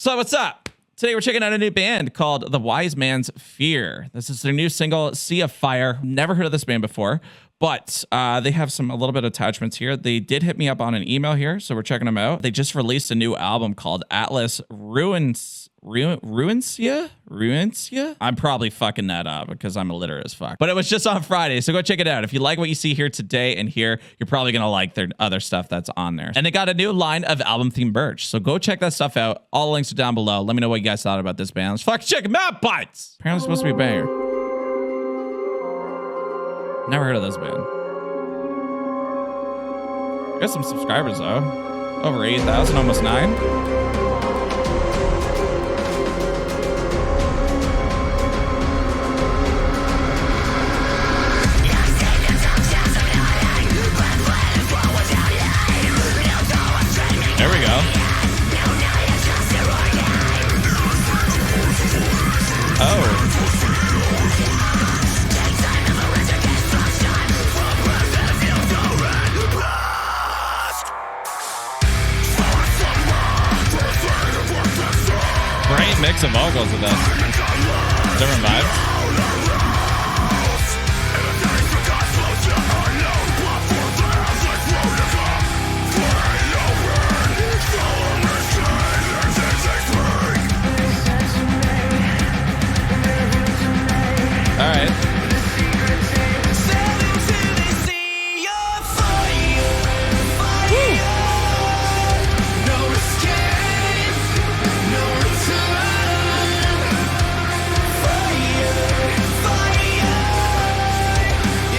So what's up? Today we're checking out a new band called The Wise Man's Fear. This is their new single, Sea of Fire. Never heard of this band before, but they have a little bit of attachments here. They did hit me up on an email here, so we're checking them out. They just released a new album called Atlas Ruinsia? I'm probably fucking that up because I'm illiterate as fuck. But it was just on Friday, so go check it out. If you like what you see here today and here, you're probably gonna like their other stuff that's on there. And they got a new line of album-themed merch, so go check that stuff out. All the links are down below. Let me know what you guys thought about this band. Let's fucking check them out, bites! Apparently it's supposed to be a banger. Never heard of this band. Got some subscribers though. Over 8,000, almost 9. There we go. Oh. Great mix of vocals with this. Different vibes. All right.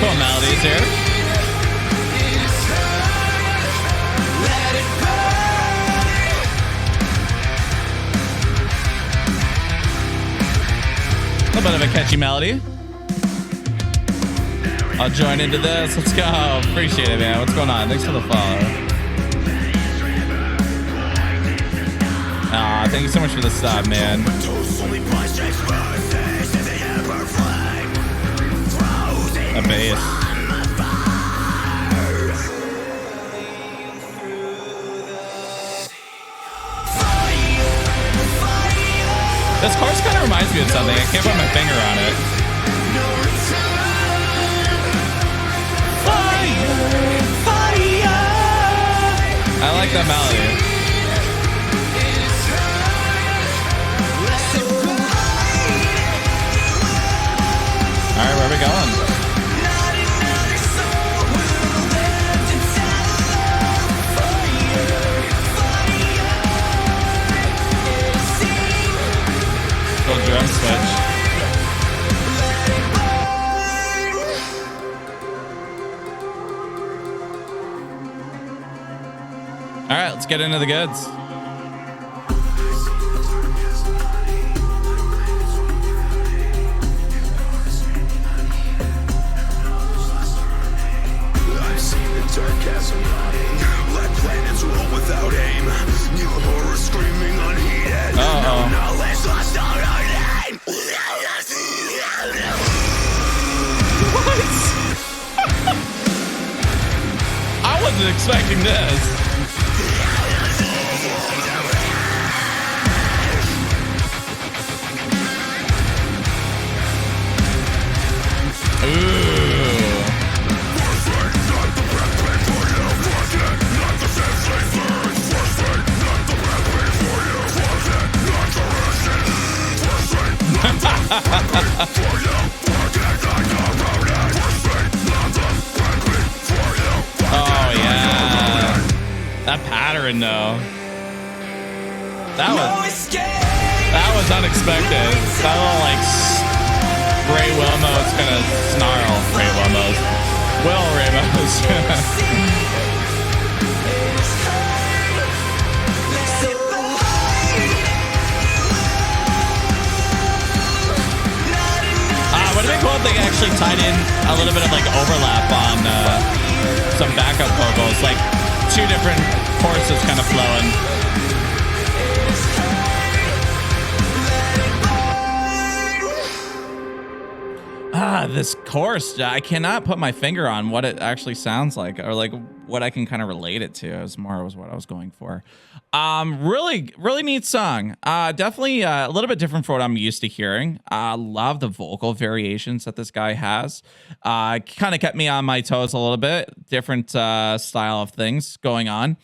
Cool melodies here. A little bit of a catchy melody. I'll join into this. Let's go. Appreciate it, man. What's going on? Thanks for the follow. Aw, thank you so much for the sub, man. A bass. This chorus kind of reminds me of something. I can't put my finger on it. I like that melody. All right, where are we going? Little drum switch. All right, let's get into the goods. I've seen the dark as I'm rotting. Black planets roll without aim. New horror screaming unheeded. No knowledge lost on our name. What? I wasn't expecting this. Oh yeah, that pattern though. That was unexpected. That little like Ray Wilmos kind of snarl. Ray Wilmos. Will Ramos. Would have been cool if they actually tied in a little bit of like overlap on some backup vocals, like two different choruses kind of flowing. This chorus, I cannot put my finger on what it actually sounds like, or like what I can kind of relate it to. It was more was what I was going for. Really neat song. Definitely a little bit different from what I'm used to hearing. Love the vocal variations that this guy has. Kind of kept me on my toes a little bit. Different style of things going on.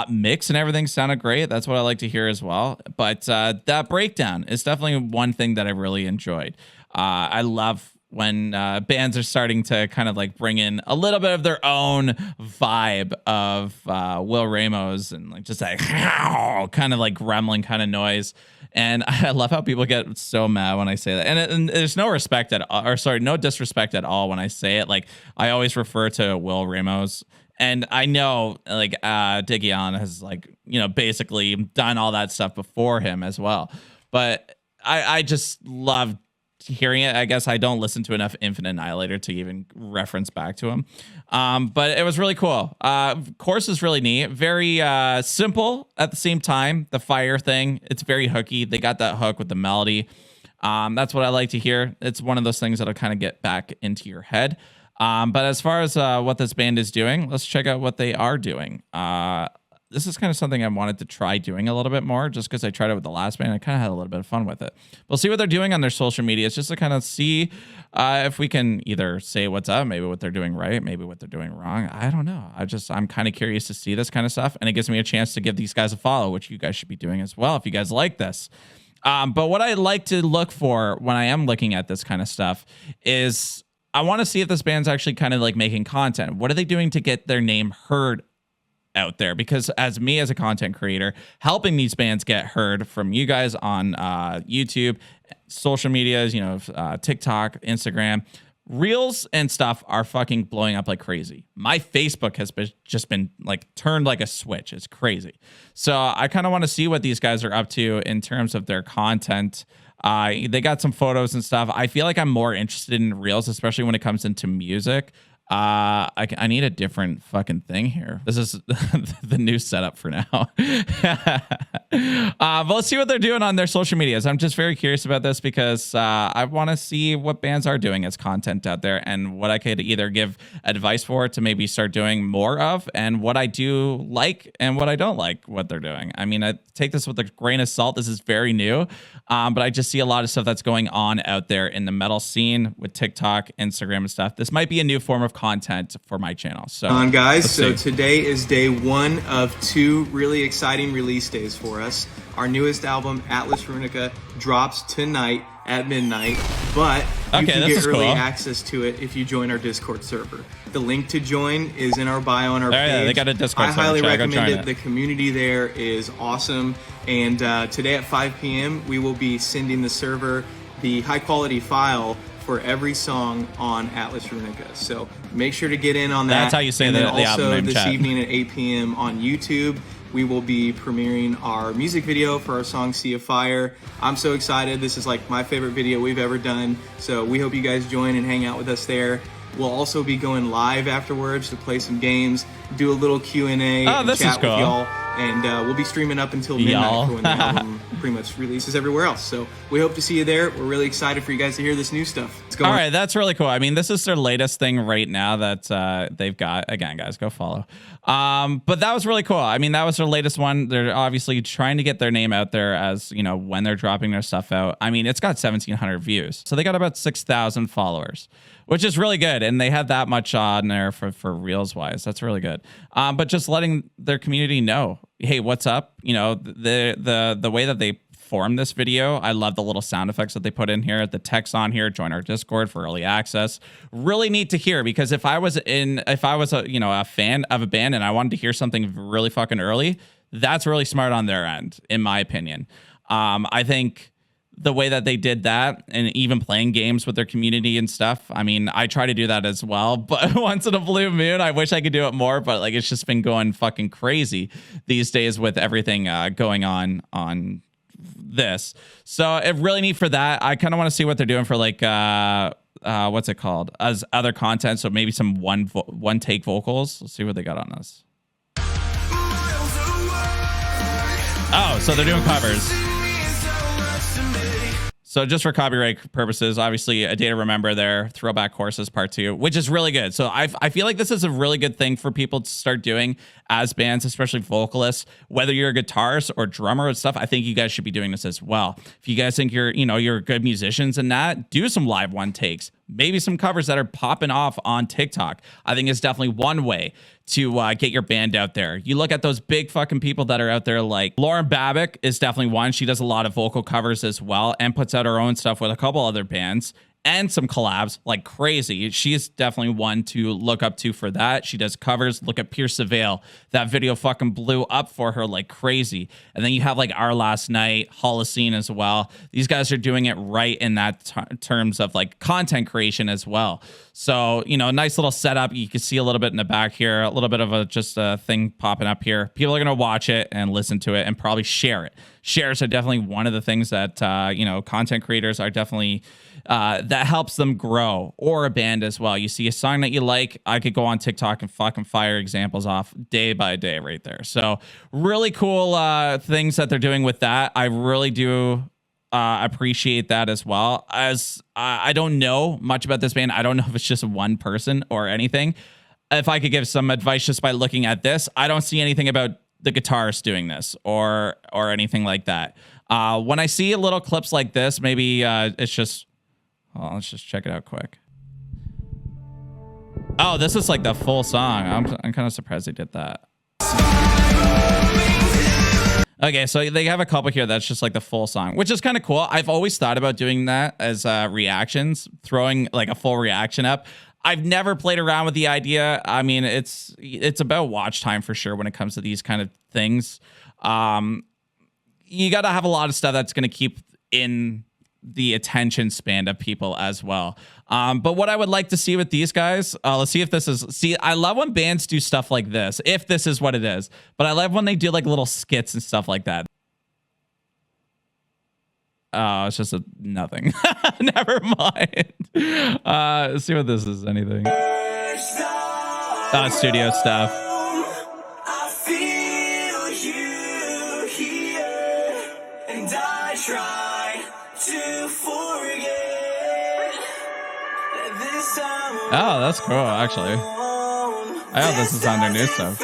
Mix and everything sounded great. That's what I like to hear as well. But that breakdown is definitely one thing that I really enjoyed. I love when bands are starting to kind of like bring in a little bit of their own vibe of Will Ramos and like just like kind of like gremlin kind of noise. And I love how people get so mad when I say that. And there's no respect at all, or sorry, no disrespect at all when I say it. Like I always refer to Will Ramos. And I know like Diggy On has like, you know, basically done all that stuff before him as well. But I just love hearing it. I guess I don't listen to enough Infinite Annihilator to even reference back to him. But it was really cool. Chorus is really neat. Very simple at the same time. The fire thing, it's very hooky. They got that hook with the melody. That's what I like to hear. It's one of those things that'll kind of get back into your head. But as far as what this band is doing, let's check out what they are doing. This is kind of something I wanted to try doing a little bit more just because I tried it with the last band. I kind of had a little bit of fun with it. We'll see what they're doing on their social media. It's just to kind of see if we can either say what's up, maybe what they're doing right, maybe what they're doing wrong. I don't know. I'm kind of curious to see this kind of stuff. And it gives me a chance to give these guys a follow, which you guys should be doing as well if you guys like this. But what I like to look for when I am looking at this kind of stuff is I want to see if this band's actually kind of like making content. What are they doing to get their name heard out there? Because as me as a content creator, helping these bands get heard from you guys on YouTube, social medias, you know, TikTok, Instagram, Reels and stuff are fucking blowing up like crazy. My Facebook has just been like turned like a switch. It's crazy. So I kind of want to see what these guys are up to in terms of their content. They got some photos and stuff. I feel like I'm more interested in Reels, especially when it comes into music. I need a different fucking thing here. This is the new setup for now. But let's see what they're doing on their social medias. I'm just very curious about this because I want to see what bands are doing as content out there and what I could either give advice for to maybe start doing more of, and what I do like and what I don't like what they're doing. I mean, I take this with a grain of salt. This is very new, but I just see a lot of stuff that's going on out there in the metal scene with TikTok, Instagram, and stuff. This might be a new form of content for my channel. So on guys, so today is day 1 of 2 really exciting release days for us. Our newest album, Atlas Runica, drops tonight at midnight, but you can get early access to it if you join our Discord server. The link to join is in our bio on our page. Yeah, they got a Discord server. I highly recommend it. The community there is awesome. And today at 5 p.m., we will be sending the server the high quality file for every song on Atlas Runica. So make sure to get in on that. That's how you say the album name. Also, this evening at 8 p.m. on YouTube, we will be premiering our music video for our song Sea of Fire. I'm so excited. This is like my favorite video we've ever done. So we hope you guys join and hang out with us there. We'll also be going live afterwards to play some games, do a little Q&A, and chat with y'all. And we'll be streaming up until midnight for when the album pretty much releases everywhere else. So we hope to see you there. We're really excited for you guys to hear this new stuff. Let's go. All right, that's really cool. I mean, this is their latest thing right now that they've got. Again, guys, go follow. But that was really cool. I mean, that was their latest one. They're obviously trying to get their name out there as, you know, when they're dropping their stuff out. I mean, it's got 1,700 views. So they got about 6,000 followers, which is really good. And they had that much on there for Reels wise. That's really good. But just letting their community know, hey, what's up? You know, the way that they formed this video, I love the little sound effects that they put in here, the text on here, join our Discord for early access. Really neat to hear, because if I was a fan of a band and I wanted to hear something really fucking early, that's really smart on their end, in my opinion. I think the way that they did that, and even playing games with their community and stuff, I mean, I try to do that as well, but once in a blue moon, I wish I could do it more, but like, it's just been going fucking crazy these days with everything going on this. So it really neat for that. I kind of want to see what they're doing for like, what's it called, as other content. So maybe some one take vocals. Let's see what they got on this. Oh, so they're doing covers. So just for copyright purposes, obviously A Day to Remember there, Throwback Courses Part 2, which is really good. So I feel like this is a really good thing for people to start doing as bands, especially vocalists, whether you're a guitarist or drummer and stuff. I think you guys should be doing this as well. If you guys think you're good musicians and that, do some live one takes, maybe some covers that are popping off on TikTok. I think it's definitely one way to get your band out there. You look at those big fucking people that are out there, like Lauren Babick is definitely one. She does a lot of vocal covers as well and puts out her own stuff with a couple other bands and some collabs like crazy. She's definitely one to look up to for that. She does covers. Look at Pierce Savale. That video fucking blew up for her like crazy. And then you have like Our Last Night, Holocene as well. These guys are doing it right in that terms of like content creation as well. So, nice little setup. You can see a little bit in the back here, a little bit of just a thing popping up here. People are going to watch it and listen to it and probably share it. Shares are definitely one of the things that, content creators are definitely, that helps them grow, or a band as well. You see a song that you like, I could go on TikTok and fucking fire examples off day by day right there. So really cool things that they're doing with that. I really do appreciate that as well. As I don't know much about this band. I don't know if it's just one person or anything. If I could give some advice just by looking at this, I don't see anything about the guitarist doing this or anything like that. When I see little clips like this, maybe it's just, let's just check it out quick. Oh, this is like the full song. I'm kind of surprised they did that. Okay, so they have a couple here that's just like the full song, which is kind of cool. I've always thought about doing that as reactions, throwing like a full reaction up. I've never played around with the idea. I mean, it's about watch time for sure when it comes to these kind of things. You got to have a lot of stuff that's going to keep in the attention span of people as well. But what I would like to see with these guys, let's see if this is, I love when bands do stuff like this, if this is what it is, but I love when they do like little skits and stuff like that. Oh, it's just nothing. Never mind. Let's see what this is. Anything. Studio stuff. I feel you here, and I try to forget this time. Oh, that's cool, actually. I hope this is on their new stuff.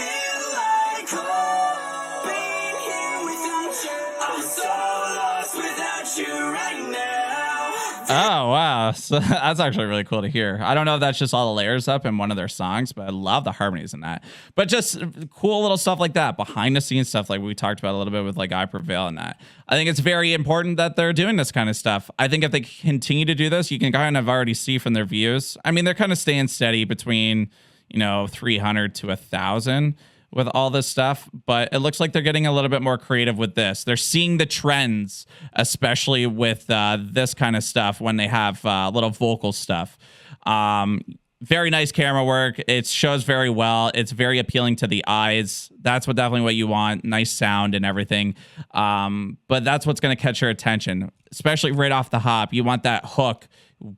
Oh, wow. So that's actually really cool to hear. I don't know if that's just all the layers up in one of their songs, but I love the harmonies in that. But just cool little stuff like that, behind the scenes stuff like we talked about a little bit with like I Prevail and that. I think it's very important that they're doing this kind of stuff. I think if they continue to do this, you can kind of already see from their views. I mean, they're kind of staying steady between, 300 to 1,000 with all this stuff, but it looks like they're getting a little bit more creative with this. They're seeing the trends, especially with this kind of stuff when they have little vocal stuff. Very nice camera work. It shows very well. It's very appealing to the eyes. That's definitely what you want. Nice sound and everything. But that's what's going to catch your attention, especially right off the hop. You want that hook.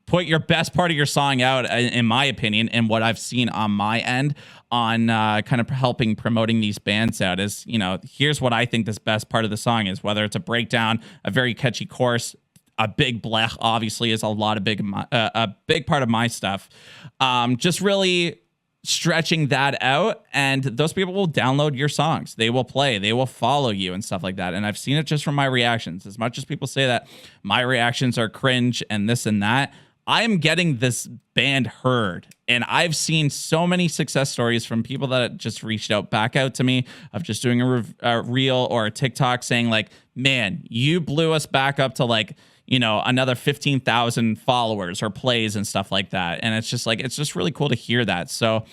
Put your best part of your song out, in my opinion, and what I've seen on my end on kind of helping promoting these bands out is, here's what I think this best part of the song is, whether it's a breakdown, a very catchy chorus, a big blech, obviously, is a big part of my stuff. Just really stretching that out, and those people will download your songs. They will play, they will follow you and stuff like that. And I've seen it just from my reactions. As much as people say that my reactions are cringe and this and that, I am getting this band heard. And I've seen so many success stories from people that just reached back out to me of just doing a reel or a TikTok saying like, man, you blew us back up to like, another 15,000 followers or plays and stuff like that. And it's just really cool to hear that. So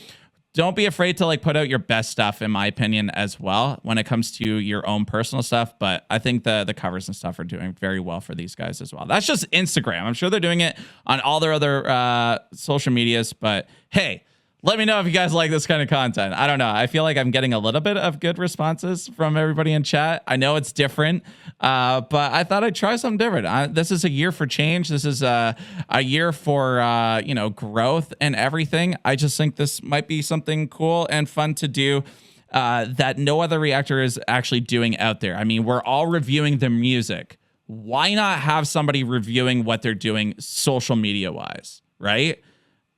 don't be afraid to like put out your best stuff, in my opinion, as well, when it comes to your own personal stuff. But I think the covers and stuff are doing very well for these guys as well. That's just Instagram. I'm sure they're doing it on all their other social medias. But hey, let me know if you guys like this kind of content. I don't know. I feel like I'm getting a little bit of good responses from everybody in chat. I know it's different, but I thought I'd try something different. This is a year for change. This is a year for, growth and everything. I just think this might be something cool and fun to do that no other reactor is actually doing out there. I mean, we're all reviewing the music. why not have somebody reviewing what they're doing social media wise, right?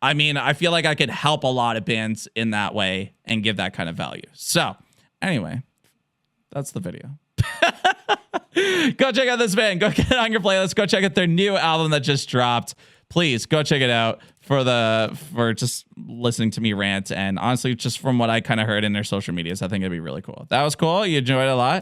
I mean, I feel like I could help a lot of bands in that way and give that kind of value. So anyway, that's the video. Go check out this band. Go get it on your playlist. Go check out their new album that just dropped. Please go check it out for just listening to me rant. And honestly, just from what I kind of heard in their social medias, I think it'd be really cool. That was cool. You enjoyed it a lot.